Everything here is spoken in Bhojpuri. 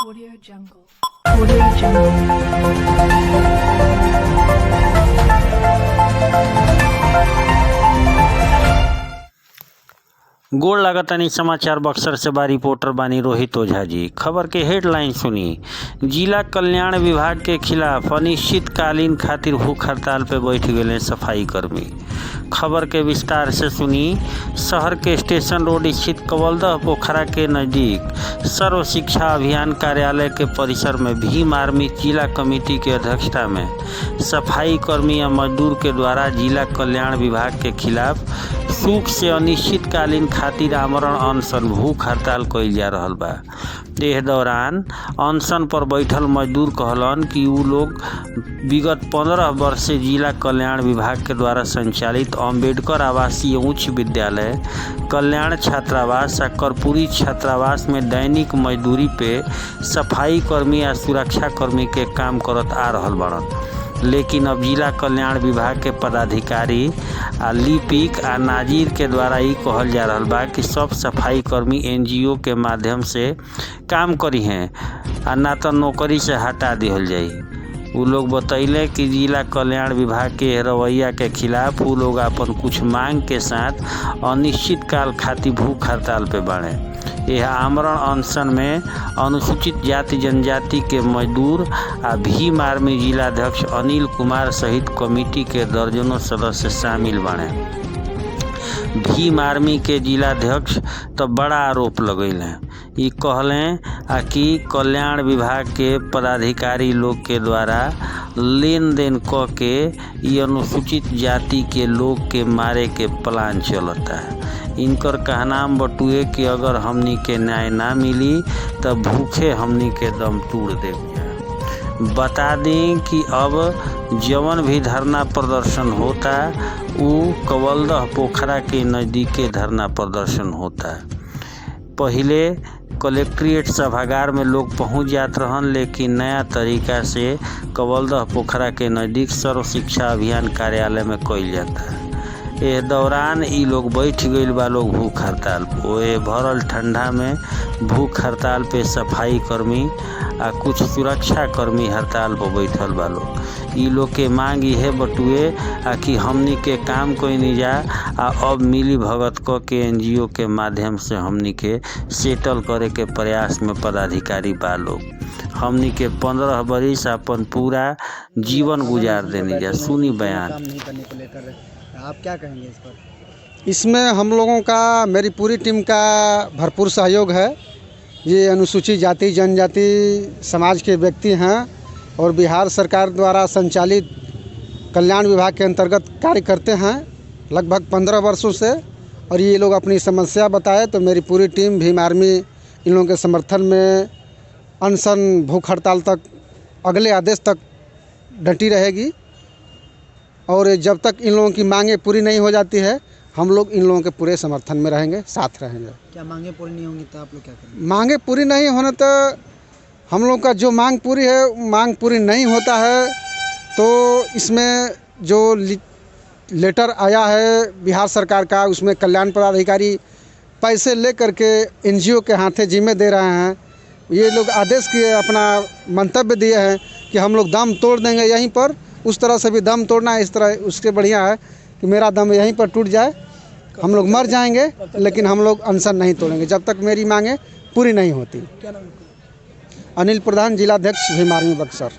Audio Jungle. Audio गोड़ लागतानी समाचार बक्सर से बा रिपोर्टर बानी रोहित ओझा जी। खबर के हेडलाइन सुनी। जिला कल्याण विभाग के खिलाफ अनिश्चितकालीन खातिर भूख हड़ताल पे बैठ गए सफाई कर्मी। खबर के विस्तार से सुनी। शहर के स्टेशन रोड स्थित कवलदह पोखरा के नज़दीक सर्व शिक्षा अभियान कार्यालय के परिसर में भीम आर्मी जिला कमेटी के अध्यक्षता में सफाई कर्मी या मजदूर के द्वारा जिला कल्याण विभाग के खिलाफ सूख से अनिश्चितकालीन खातिर आमरण अनशन भूख हड़ताल कइल जा रहल बा। एह दौरान अनशन पर बैठल मजदूर कहलन कि उ लोग विगत 15 वर्ष से जिला कल्याण विभाग के द्वारा संचालित अम्बेडकर आवासीय उच्च विद्यालय, कल्याण छात्रावास आ कर्पूरी छात्रावास में दैनिक मजदूरी पे सफाई कर्मी या सुरक्षा कर्मी के काम करत आ रहल बाड़न। लेकिन अब जिला कल्याण विभाग के पदाधिकारी आ लिपिक आ नाजिर के द्वारा ई कहल जा रहल बा कि सब सफाई कर्मी NGO के माध्यम से काम करी हैं आ ना तो नौकरी से हटा दिहल जाई। उ लोग बतैले कि जिला कल्याण विभाग के रवैया के खिलाफ उ लोग अपन कुछ मांग के साथ अनिश्चित काल खातिर भूख हड़ताल पे बाड़े। यह आमरण अनशन में अनुसूचित जाति जनजाति के मजदूर आ भीम आर्मी जिलाध्यक्ष अनिल कुमार सहित कमेटी के दर्जनों सदस्य शामिल बाड़े। भीम आर्मी के जिलाध्यक्ष तो बड़ा आरोप लगैले। ये कहलें कि कल्याण विभाग के पदाधिकारी लोग के द्वारा लेन देन क के ये अनुसूचित जाति के लोग के मारे के प्लान चलता है। इनकर कहनाम बटुए कि अगर हमनी के न्याय ना मिली तो भूखे हमनी के दम तोड़ देंगे। बता दें कि अब जवन भी धरना प्रदर्शन होता वो कवलदह पोखरा के नज़दीक धरना प्रदर्शन होता है। पहले कलेक्ट्रेट सभागार में लोग पहुंच जात रहन, लेकिन नया तरीका से कवलदह पोखरा के नज़दीक सर्व शिक्षा अभियान कार्यालय में कइल जाता है। एह दौरान ई लोग बैठ गइल बा लोग भूख हड़ताल पे। ओए भरल ठंडा में भूख हड़ताल पे सफाई कर्मी आ कुछ सुरक्षा कर्मी हड़ताल पर बैठल बा लोग। ई लोग के मांग इहे बटुए कि हमनी के काम कोई नहीं जा आ अब मिली भगत क के NGO के माध्यम से हमनी के सेटल करे के प्रयास में पदाधिकारी बा लोग। हमनी के 15 बरिस अपन पूरा जीवन गुजार देने जा। सुनी बयान। आप क्या कहेंगे इस पर? इसमें हम लोगों का, मेरी पूरी टीम का भरपूर सहयोग है। ये अनुसूचित जाति जनजाति समाज के व्यक्ति हैं और बिहार सरकार द्वारा संचालित कल्याण विभाग के अंतर्गत कार्य करते हैं लगभग 15 वर्षों से। और ये लोग अपनी समस्या बताए तो मेरी पूरी टीम भीम आर्मी इन लोगों के समर्थन में अनशन भूख हड़ताल तक, अगले आदेश तक डटी रहेगी। और जब तक इन लोगों की मांगें पूरी नहीं हो जाती है हम लोग इन लोगों के पूरे समर्थन में रहेंगे, साथ रहेंगे। क्या मांगें पूरी नहीं होंगी तो आप लोग क्या करेंगे? मांगें पूरी नहीं होने तो हम लोग का जो मांग पूरी है, मांग पूरी नहीं होता है तो इसमें जो लेटर आया है बिहार सरकार का, उसमें कल्याण पदाधिकारी पैसे ले करके NGO के हाथे जिम्मे दे रहे हैं। ये लोग आदेश किए, अपना मंतव्य दिए हैं कि हम लोग दम तोड़ देंगे यहीं पर। उस तरह से भी दम तोड़ना है, इस तरह उसके बढ़िया है कि मेरा दम यहीं पर टूट जाए, हम लोग मर जाएंगे लेकिन हम लोग अनशन नहीं तोड़ेंगे जब तक मेरी मांगें पूरी नहीं होती। क्या नाम? अनिल प्रधान, जिलाध्यक्ष भीम आर्मी बक्सर।